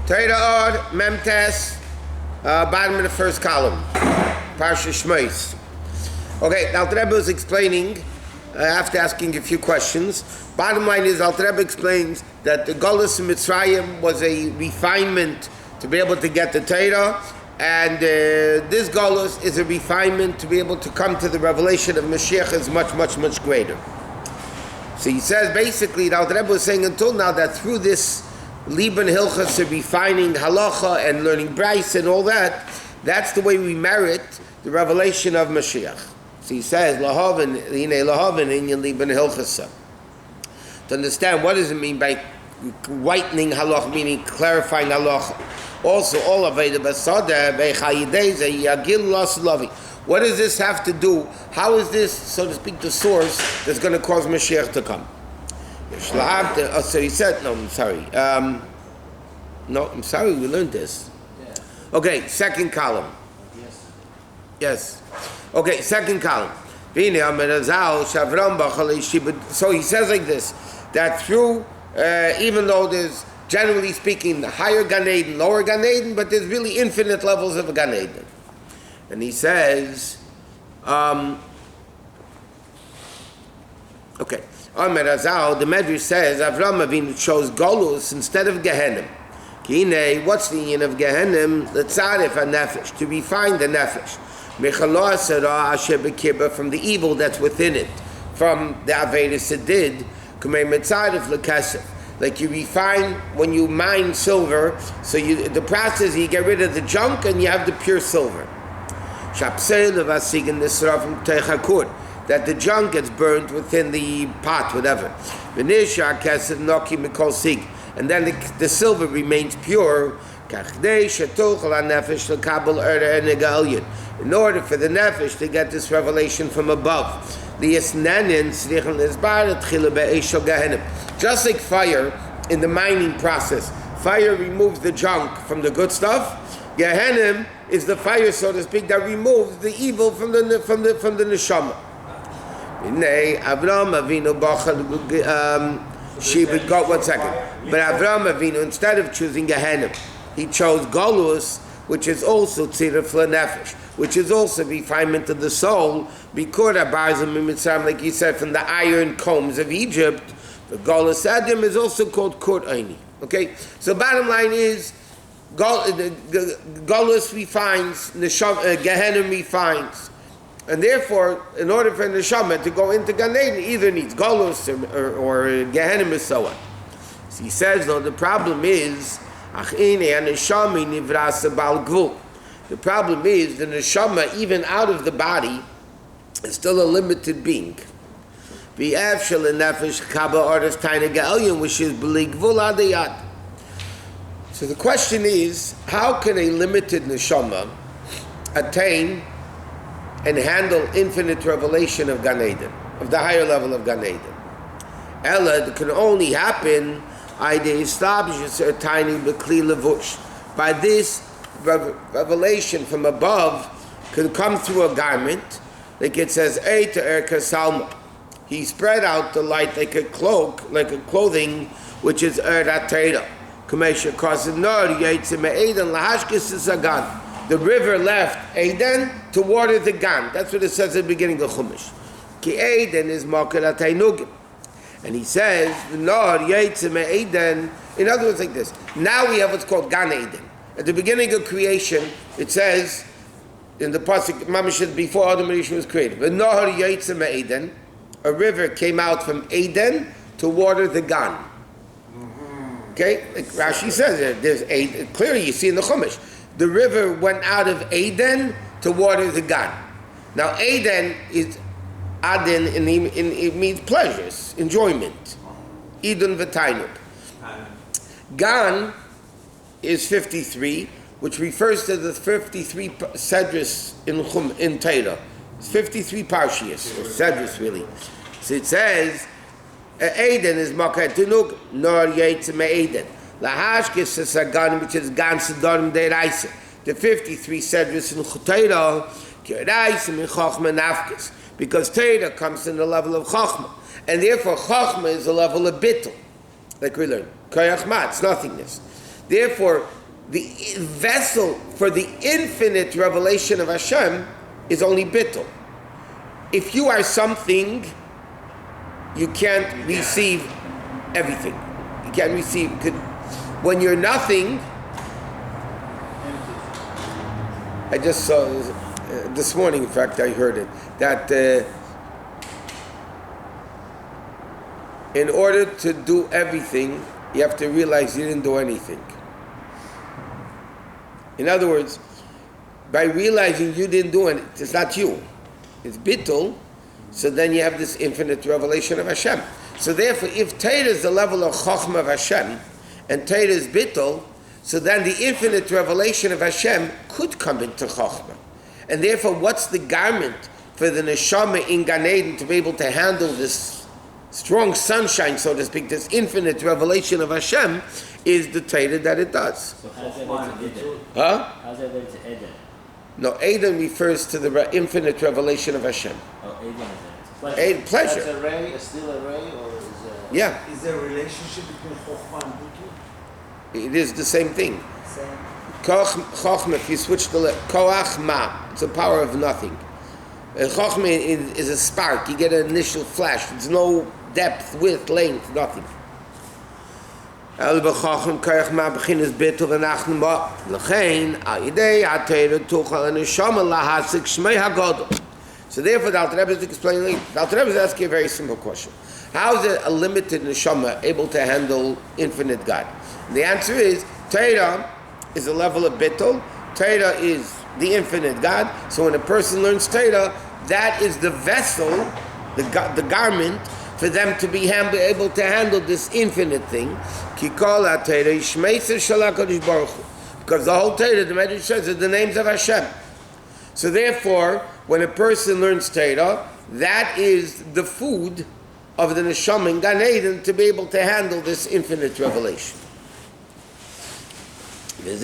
Torah Od, Memtes, bottom of the first column, parshat Shemot. Okay, Alter Rebbe was explaining, after asking a few questions. Bottom line is, Alter Rebbe explains that the Golus in Mitzrayim was a refinement to be able to get the Torah, and this Golus is a refinement to be able to come to the revelation of Mashiach is much, much, much greater. So he says, basically, the Alter Rebbe was saying until now that through this Liban Hilchas of refining halacha and learning Bryce and all that, that's the way we merit the revelation of Mashiach. So he says, Lahavin, Inyan Liban Hilchasa. To understand what does it mean by whitening halacha, meaning clarifying halacha. Also, all of it, what does this have to do? How is this, so to speak, the source that's going to cause Mashiach to come? So he said, no, I'm sorry, we learned this. Yeah. Okay, second column. Yes. Okay, second column. So he says like this, that through, even though there's, generally speaking, the higher Gan Eden, lower Gan Eden, but there's really infinite levels of a Gan Eden. And he says, okay, the Medrash says, Avram Avinu chose Golus instead of Gehenim. Kine, what's the meaning of Gehenim? L'tzarif ha-nefesh, to refine the nefesh. Mechalo asara asher b'kibba, from the evil that's within it, from the Averis it did, k'mei metzarif l'kesef. Like you refine when you mine silver, so the process, you get rid of the junk and you have the pure silver. Shapsei levasigen nisrafim teichakur, that the junk gets burned within the pot, whatever. And then the silver remains pure. In order for the nefesh to get this revelation from above. Just like fire in the mining process, fire removes the junk from the good stuff. Gehenim is the fire, so to speak, that removes the evil from the neshama. Avraham Avinu one second. But Avraham Avinu, instead of choosing Gehenim, he chose Golus, which is also Tziruf L'Nefesh, which is also refinement of the soul. Because like he said, from the iron combs of Egypt, the Golus Adam is also called Kur Eini. Okay, so bottom line is, Golus refines, Gehenim refines. And therefore, in order for Neshama to go into Gan Eden, either needs Golus or Gehenim and so on. So he says, though, the problem is, the problem is, the Neshama, even out of the body, is still a limited being. Which is so the question is, how can a limited Neshama attain and handle infinite revelation of Gan Eden, of the higher level of Gan Eden? Ella, it can only happen by this revelation from above can come through a garment, like it says, he spread out the light like a cloak, like a clothing, which is the river left Eden to water the Gan. That's what it says at the beginning of Chumash. Ki Eden is Makar HaTainugim. And he says, in other words, like this. Now we have what's called Gan Eden. At the beginning of creation, it says, in the pasuk, Mamash, before Adam and Rishon was created, a river came out from Eden to water the Gan. Okay, like Rashi says, there's Eden. Clearly, you see in the Chumash, the river went out of Eden to water the Gan. Now, Eden is Adin, it means pleasures, enjoyment. Eden v'tainuk. Gan is 53, which refers to the 53 Sedris in Torah. It's 53 Parshias, or Sedris really. So it says, Eden is Makar Tanuk, nor Yetzim Eden. Lahashkis is a Gan, which is Gan Sedorim Deiraisa. The 53 Sedris in Torah, Kiraisim in Chochma Nafkis. Because Torah comes in the level of Chochma. And therefore Chochma is the level of Bittul. Like we learned. Koyach Ma, it's nothingness. Therefore, the vessel for the infinite revelation of Hashem is only bittul. If you are something, you can't receive everything. You can't receive. When you're nothing, I just saw this morning, in fact, I heard it, that in order to do everything, you have to realize you didn't do anything. In other words, by realizing you didn't do it, it's not you. It's bittul, so then you have this infinite revelation of Hashem. So therefore, if Torah is the level of Chochmah of Hashem, and Torah is bittul, so then the infinite revelation of Hashem could come into Chochmah. And therefore, what's the garment for the neshama in Gan Eden to be able to handle this strong sunshine, so to speak, this infinite revelation of Hashem, is the Torah that it does. So how's that Eden? Huh? How's that Eden? No, Eden refers to the infinite revelation of Hashem. Oh, Eden is Pleasure. That's a ray, still a ray, or is a... Yeah. Is there a relationship between Chokhmah and Bittul? It is the same thing. Same. Chokhmah, if you switch the Koach Ma, it's a power of nothing. Chokhmah is a spark. You get an initial flash. There's no depth, width, length, nothing. El b'chochem koach ma b'chinas bittul v'nachnu ma l'chein al yidei ha'teira tuchal neshama lahasik shmei hagadol. So therefore, the Alter Rebbe is explaining. The Alter Rebbe is asking a very simple question: how is a limited neshama able to handle infinite God? And the answer is Torah is a level of bittul. Torah is the infinite God. So when a person learns Torah, that is the vessel, the garment, for them to be able to handle this infinite thing. Because the whole Torah, the Medrash says, is the names of Hashem. So therefore, when a person learns Torah, that is the food of the neshama in Gan Eden to be able to handle this infinite revelation. This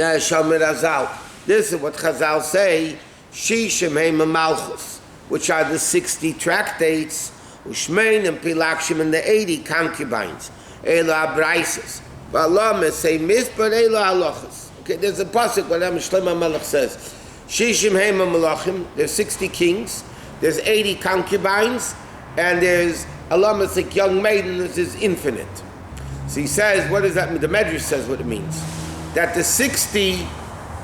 is what Chazal say, Shishim Heima Malchus, which are the 60 tractates, Ushmein and Pilakshim, and the 80 concubines. Ela Abraises. Balamas say Mizpar Ela Halachas. Okay, there's a pasuk where Shlomo Melech says, Shishim Heima Malachim, there's 60 kings, there's 80 concubines, and there's Alamas, like young maiden, this is infinite. So he says, what does that mean? The Medrash says what it means. That the 60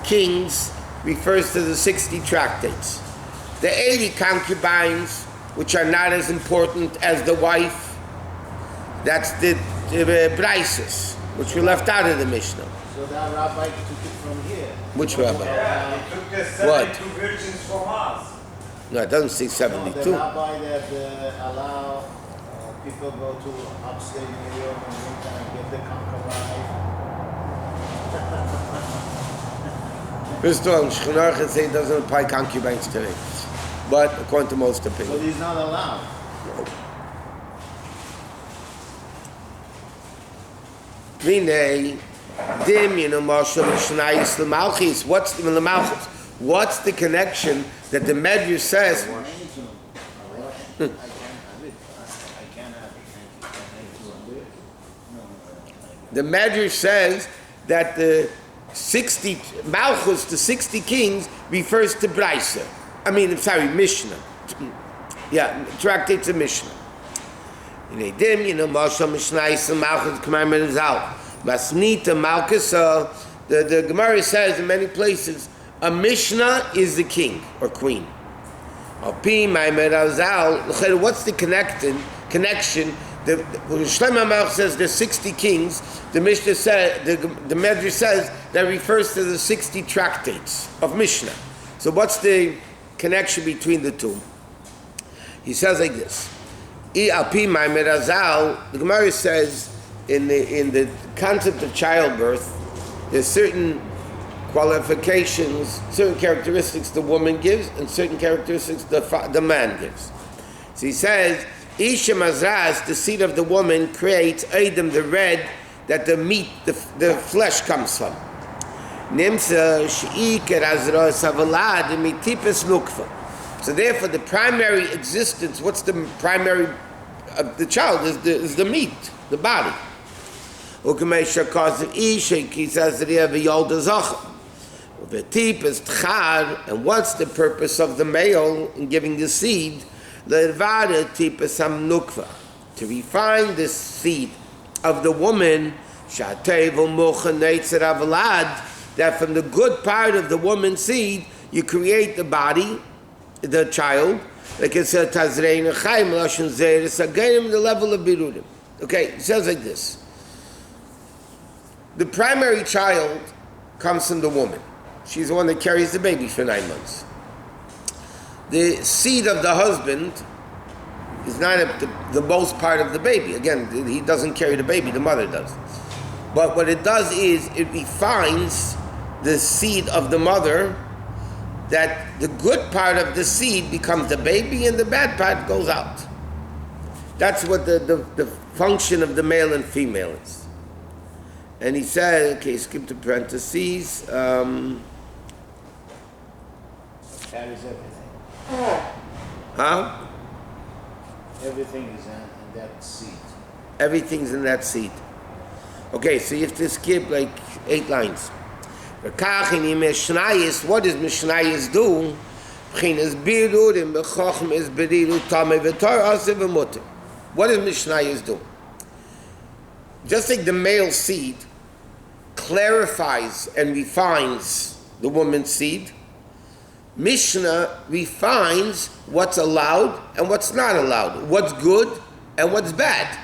kings refers to the 60 tractates. The 80 concubines, which are not as important as the wife, that's the Braises, which were left out of the Mishnah. So that Rabbi took it from here. Which Rabbi? Yeah, he took the 72 virgins from us. No, it doesn't say 72. The Rabbi that allow people go to upstate New York and winter and get the concubine. First of all, Shechonah can say it doesn't apply concubines today. But according to most But opinions. he's not allowed. Vinay, dim, Moshe Mishnayis L'Malchis. What's the L'Malchis? What's the connection that the Medrash says? I can't have it. I can't have it. The Medrash says that the 60 Malchus, the 60 kings, refers to Braisa. Mishnah. Yeah, tractates of Mishnah. Moshe Mishnayis L'Malchis K'mar Merizal. Masnita Malchus. The Gemara says in many places, a Mishnah is the king or queen. What's the connection? The Shlomo Melech says there's 60 kings. The Mishnah says, the Medrash says that refers to the 60 tractates of Mishnah. So what's the connection between the two? He says like this. The Gemara says in the concept of childbirth, there's certain qualifications, certain characteristics the woman gives, and certain characteristics the man gives. So he says, Isha Mazraz, the seed of the woman, creates Adam, the red, that the meat, the flesh comes from. Nimsa Shi'ikar Azra Savalad Mitipes Nukfa. So therefore, the primary existence, what's the primary of the child, is the meat, the body. Ukamesha cause of Ishik, he says that he have a Yolda Zachar. The tip is tchar, and what's the purpose of the male in giving the seed? Le'vada tip is sam nukva, to refine the seed of the woman, shatev u'mucha neitzer avalad, that from the good part of the woman's seed, you create the body, the child, like it says, tazrein chaim lashon zeres again the level of birudim. Okay, it says like this. The primary child comes from the woman. She's the one that carries the baby for 9 months. The seed of the husband is not the most part of the baby. Again, he doesn't carry the baby, the mother does. But what it does is it refines the seed of the mother, that the good part of the seed becomes the baby and the bad part goes out. That's what the function of the male and female is. And he said, okay, skip the parentheses. Carries everything. Huh? Everything is in that seed. Everything's in that seed. Okay, so you have to skip like 8 lines. What does Mishnayis do? What does Mishnayis do? Just like the male seed clarifies and refines the woman's seed, Mishnah refines what's allowed and what's not allowed, what's good and what's bad.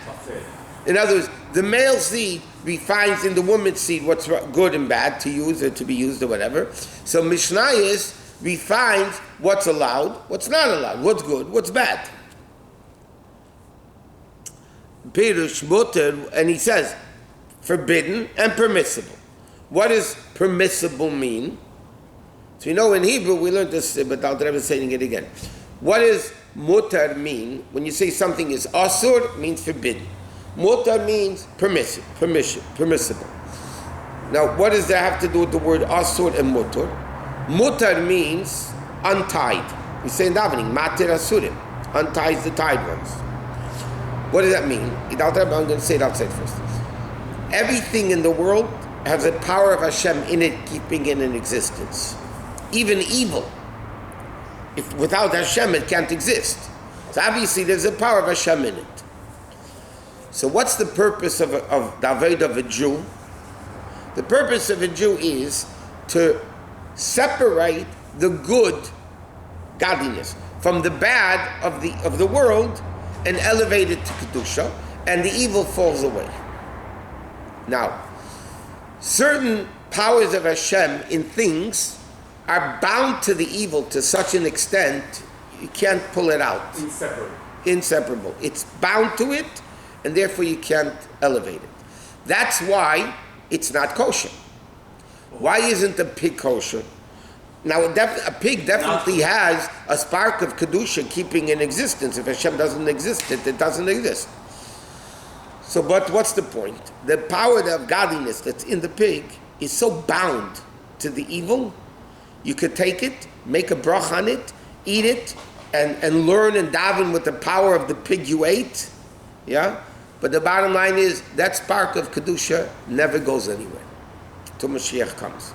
In other words, the male seed refines in the woman's seed what's good and bad to use or to be used or whatever. So Mishnayis refines what's allowed, what's not allowed, what's good, what's bad. Pirush muter, and he says forbidden and permissible. What does permissible mean? So you know in Hebrew we learned this, but I'll never saying it again. What does mutar mean? When you say something is asur, it means forbidden. Mutar means permissible. Now what does that have to do with the word asur and mutar? Mutar means untied. We say in davening, matir asurim, unties the tied ones. What does that mean? I'm going to say it outside first. Everything in the world has a power of Hashem in it, keeping it in existence. Even evil. If without Hashem, it can't exist. So obviously, there's a power of Hashem in it. So what's the purpose of the Avodah of a Jew? The purpose of a Jew is to separate the good, godliness, from the bad of the world, and elevate it to Kedusha, and the evil falls away. Now, certain powers of Hashem in things are bound to the evil to such an extent, you can't pull it out. Inseparable. It's bound to it, and therefore you can't elevate it. That's why it's not kosher. Why isn't a pig kosher? Now, a pig definitely has a spark of Kedusha keeping in existence. If Hashem doesn't exist, it doesn't exist. So, but what's the point? The power of godliness that's in the pig is so bound to the evil, you could take it, make a brach on it, eat it, and learn and daven with the power of the pig you ate. Yeah? But the bottom line is, that spark of Kedusha never goes anywhere till Mashiach comes.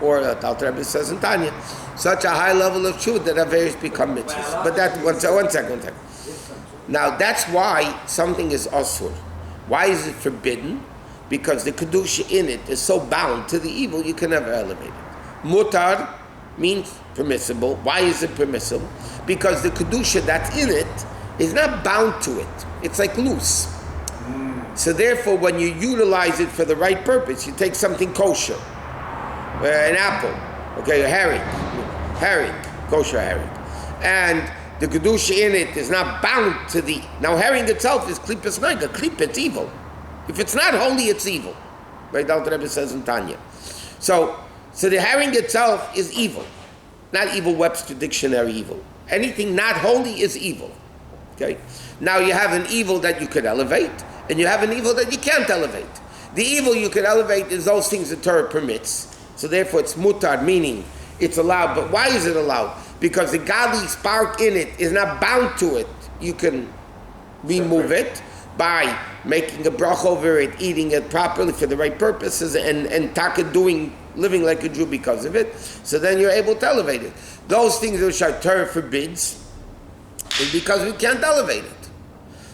Or Alter Rebbe says in Tanya, such a high level of truth that Averis become mitzvahs. But that, one second. Now that's why something is asur. Why is it forbidden? Because the Kedusha in it is so bound to the evil, you can never elevate it. Mutar means permissible. Why is it permissible? Because the Kedusha that's in it is not bound to it. It's like loose. So therefore, when you utilize it for the right purpose, you take something kosher. An apple, okay, a herring, kosher herring. And the Kedusha in it is not bound to the... Now herring itself is klipas naga, klip, it's evil. If it's not holy, it's evil. Right, Alter Rebbe says in Tanya. So the herring itself is evil. Not evil Webster Dictionary evil. Anything not holy is evil. Okay? Now you have an evil that you could elevate, and you have an evil that you can't elevate. The evil you could elevate is those things the Torah permits. So therefore it's mutar, meaning it's allowed. But why is it allowed? Because the godly spark in it is not bound to it. You can remove it by making a brach over it, eating it properly for the right purposes, and taka living like a Jew because of it, so then you're able to elevate it. Those things which our Torah forbids is because we can't elevate it.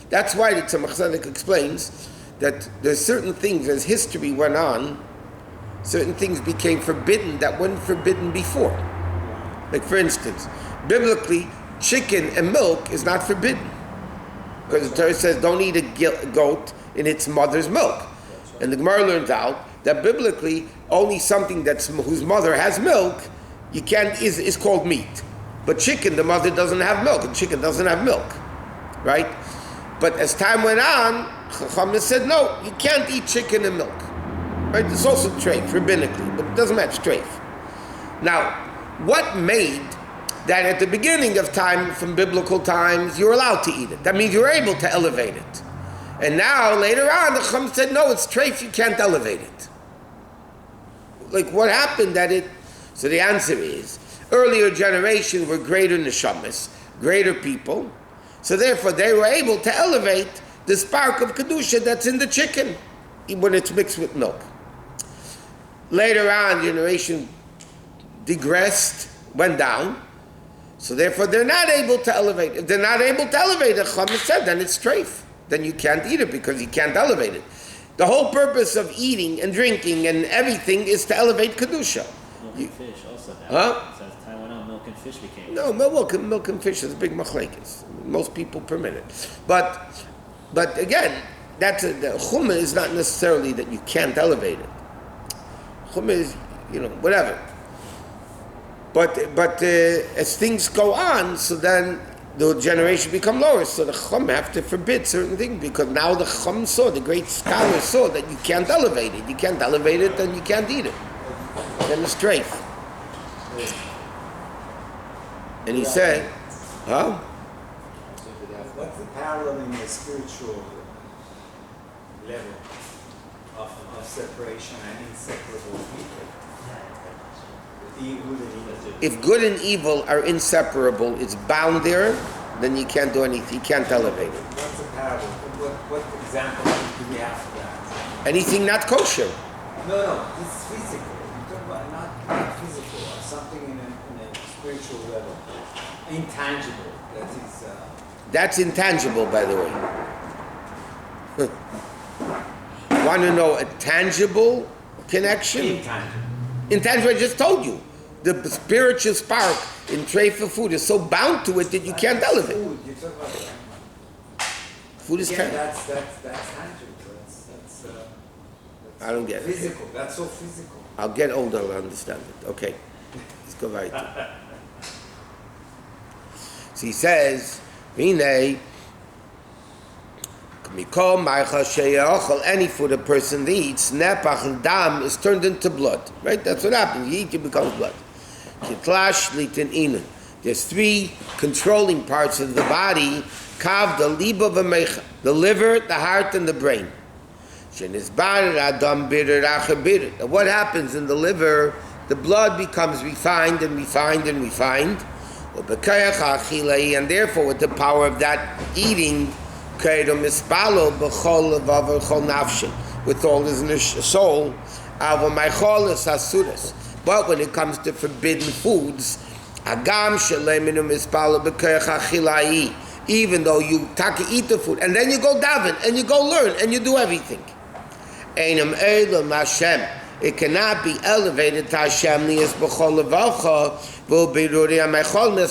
That's why the Tzemach Tzedek explains that there's certain things, as history went on, certain things became forbidden that weren't forbidden before. Like for instance, biblically, chicken and milk is not forbidden. Because the Torah says don't eat a goat in its mother's milk. And the Gemara learns out that biblically, only something whose mother has milk, is called meat. But chicken, the mother doesn't have milk, and chicken doesn't have milk. Right? But as time went on, Chacham said, no, you can't eat chicken and milk. Right? It's also treif, rabbinically, but it doesn't match treif. Now, what made that at the beginning of time, from biblical times, you're allowed to eat it? That means you're able to elevate it. And now, later on, the Chacham said, no, it's treif, you can't elevate it. Like, what happened that it... So the answer is, earlier generations were greater neshamas, greater people, so therefore they were able to elevate the spark of Kedusha that's in the chicken when it's mixed with milk. Later on, generation digressed, went down, so therefore they're not able to elevate. If they're not able to elevate it, Chacham said, then it's treif. Then you can't eat it because you can't elevate it. The whole purpose of eating and drinking and everything is to elevate Kedusha. Milk and fish also. Huh? As time went on, milk and fish became. No, milk and fish is a big machlekes. Most people permit it. But again, the chumah is not necessarily that you can't elevate it. Chumah is, whatever. But as things go on, so then the generation become lower. So the chum have to forbid certain things because now the chum saw, the great scholar saw that you can't elevate it. You can't elevate it, then you can't eat it. Then it's treif. And he said, huh? What's the parallel in the spiritual level of separation and inseparable people? If good and evil are inseparable, it's bound there, then you can't do anything. You can't elevate it. What's the parallel? What example do we have for that? Anything not kosher. No, this is physical. You're talking about not physical, or something in a spiritual level. Intangible. That's intangible, by the way. Want to know a tangible connection? Intangible, I just told you. The spiritual spark in treif for food is so bound to it that you can't elevate. Food, you're talking about food is tangible. That's tangible. That's I don't get it. Physical. That's so physical. I'll get older, I'll understand it. Okay. Let's go right. So he says, any food a person eats, nepach and dam is turned into blood. Right? That's what happens. You eat, it becomes blood. There's three controlling parts of the body: kav, the liver, the heart, and the brain. What happens in the liver? The blood becomes refined and refined and refined. And therefore, with the power of that eating, with all his soul, but when it comes to forbidden foods, even though you eat the food, and then you go daven, and you go learn, and you do everything, it cannot be elevated to Hashem. The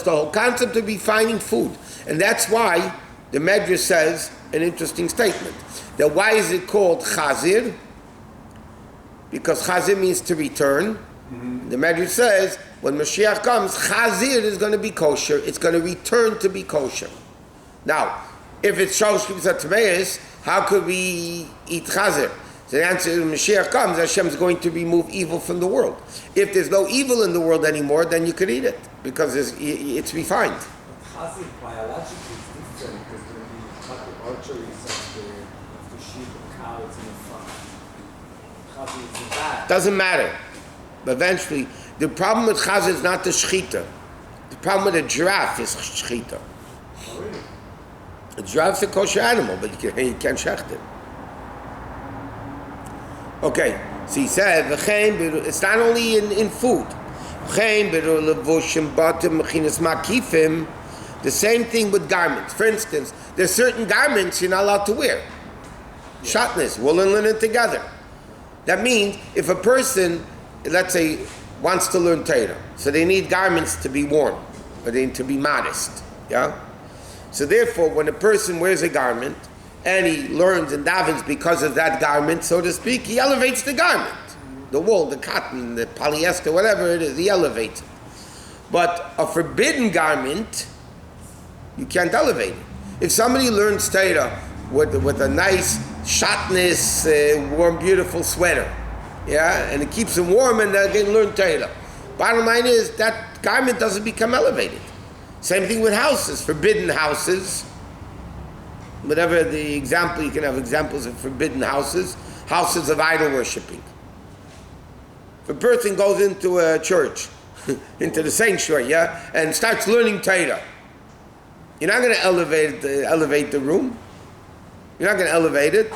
whole concept of refining food. And that's why the Medrash says an interesting statement. That why is it called chazir? Because chazir means to return. The Medrash says when Mashiach comes, chazir is going to be kosher. It's going to return to be kosher. Now, if it's Shalosh Kibbutz HaTameis, how could we eat chazir? So the answer is when Mashiach comes, Hashem is going to remove evil from the world. If there's no evil in the world anymore, then you could eat it because it's refined. Chazir biologically is different because there will be arteries of the sheep and cows in the front. Chazir is bad. Doesn't matter. But eventually, the problem with chazir is not the shechita. The problem with a giraffe is shechita. Oh, really? A giraffe is a kosher animal, but you can't shecht it. Okay, so he said, it's not only in food. The same thing with garments. For instance, there's certain garments you're not allowed to wear. Shatnez, wool and linen together. That means if a person, let's say, wants to learn Torah, so they need garments to be worn, or they need to be modest. Yeah? So therefore, when a person wears a garment, and he learns and davens because of that garment, so to speak, he elevates the garment. The wool, the cotton, the polyester, whatever it is, he elevates it. But a forbidden garment, you can't elevate it. If somebody learns Torah with a nice, shatnez, warm, beautiful sweater, yeah, and it keeps him warm and they can learn Torah. Bottom line is, that garment doesn't become elevated. Same thing with houses, forbidden houses. Whatever the example, you can have examples of forbidden houses, houses of idol worshipping. If a person goes into a church, into the sanctuary, yeah, and starts learning Torah, you're not going to elevate the room. You're not going to elevate it.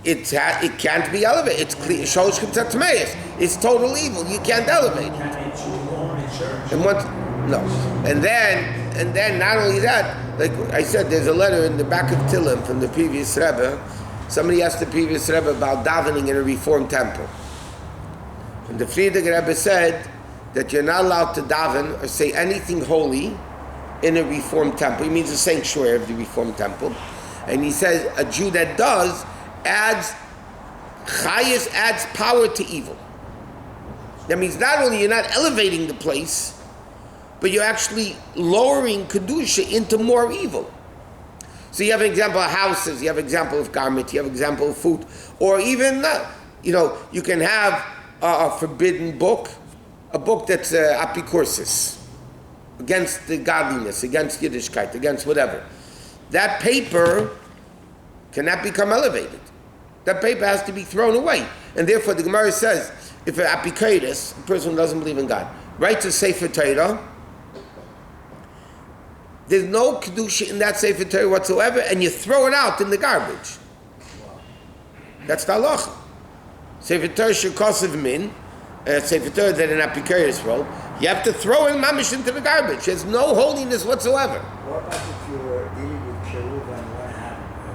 It can't be elevated. It's clear. It's total evil. You can't elevate it. And then not only that, like I said, there's a letter in the back of Tillim from the previous Rebbe. Somebody asked the previous Rebbe about davening in a Reformed temple. And the Friedrich Rebbe said that you're not allowed to daven or say anything holy in a Reformed temple. He means the sanctuary of the Reformed temple. And he says a Jew that does adds power to evil. That means not only you're not elevating the place, but you're actually lowering Kedusha into more evil. So you have an example of houses, you have an example of garments, you have an example of food, or even, you can have a forbidden book, a book that's apicursis, against the godliness, against Yiddishkeit, against whatever. That paper cannot become elevated. That paper has to be thrown away. And therefore the Gemara says, if an apicursis, a person who doesn't believe in God, writes a Sefer Torah, there's no Kedusha in that Sefer Torah whatsoever, and you throw it out in the garbage. That's the halacha. Sefer Torah shekosiv min, Sefer Torah that an apicursis wrote, you have to throw it mamish into the garbage. There's no holiness whatsoever. What about if you're dealing with Keruv and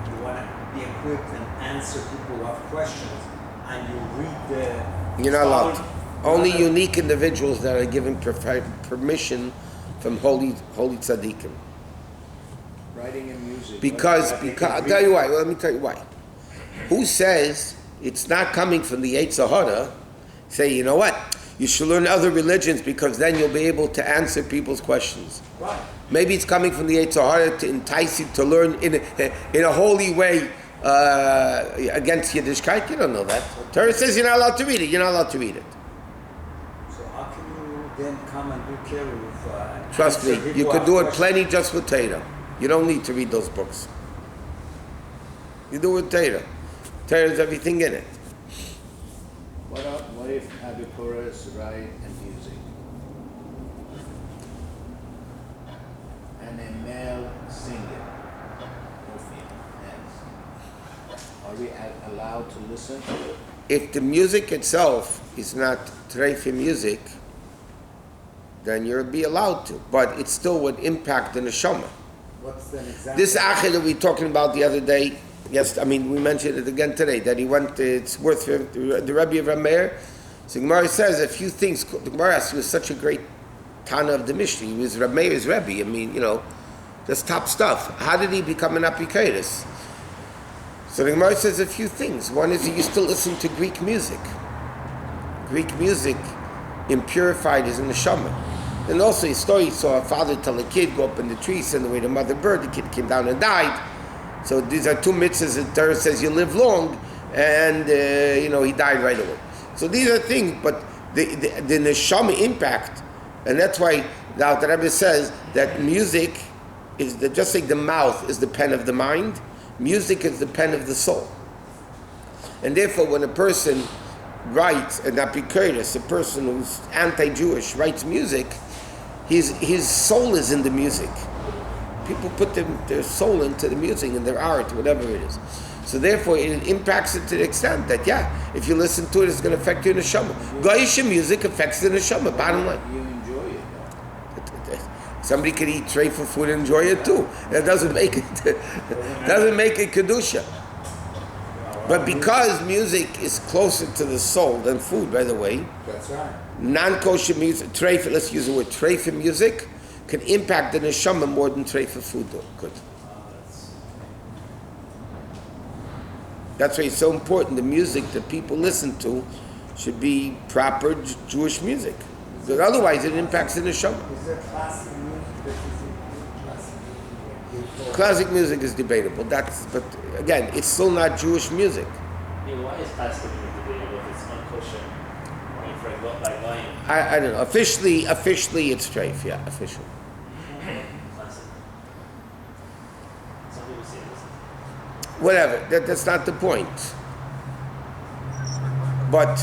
you want to be equipped and answer people who have questions, and you read the... You're not allowed. Only unique individuals that are given permission from holy tzaddikim. Writing and music. Because I'll tell you why. Well, let me tell you why. Who says it's not coming from the Exile? Say, you know what? You should learn other religions because then you'll be able to answer people's questions. Right. Maybe it's coming from the Exile to entice you to learn in a holy way against Yiddishkeit. You don't know that. Torah says you're not allowed to read it. You're not allowed to read it. So how can you then come and do Keruv? Trust me, you could do it plenty just with Torah. You don't need to read those books. You do it with Torah. Torah has everything in it. What if Abikuras write and music? And a male singer, or female, are we allowed to listen to it? If the music itself is not treifim music, then you'll be allowed to. But it still would impact the neshama. What's an example? This achid that we were talking about the other day, yes, I mean, we mentioned it again today, that he went, it's worth for the Rabbi of Rameir. So Gemara says a few things. The Gemara was such a great Tana of the Mishnah. He was Rameir's Rabbi. I mean, that's top stuff. How did he become an apicurus? So the Gemara says a few things. One is he used to listen to Greek music. Greek music impurified his neshama. And also his story, he saw a father tell a kid, go up in the tree, send away the mother bird. The kid came down and died. So these are two mitzvahs that Torah says you live long, and he died right away. So these are things, but the neshama impact, and that's why the Alter Rebbe says that music is just like the mouth is the pen of the mind, music is the pen of the soul. And therefore, when a person writes an apicurus, a person who's anti-Jewish writes music, his soul is in the music. People put their soul into the music and their art, whatever it is. So therefore, it impacts it to the extent that, if you listen to it, it's going to affect your neshama. Goyish music affects the neshama, bottom line. You enjoy it, though. Somebody could eat treifa food and enjoy it too. That doesn't make it kedusha. But because music is closer to the soul than food, by the way, That's right. non-kosher music, treifa, let's use the word treifa music, can impact the neshama more than treifa food though. Good. That's why it's so important. The music that people listen to should be proper Jewish music. Because otherwise it impacts the neshama. Is there classic music that is classic? Classic music is debatable. But again, it's still not Jewish music. Yeah, why is classical music debatable if it's unkosher? I mean, for like volume. I don't know. Officially it's treif. Yeah, officially. Classic. Some people say this. Whatever. That's not the point. But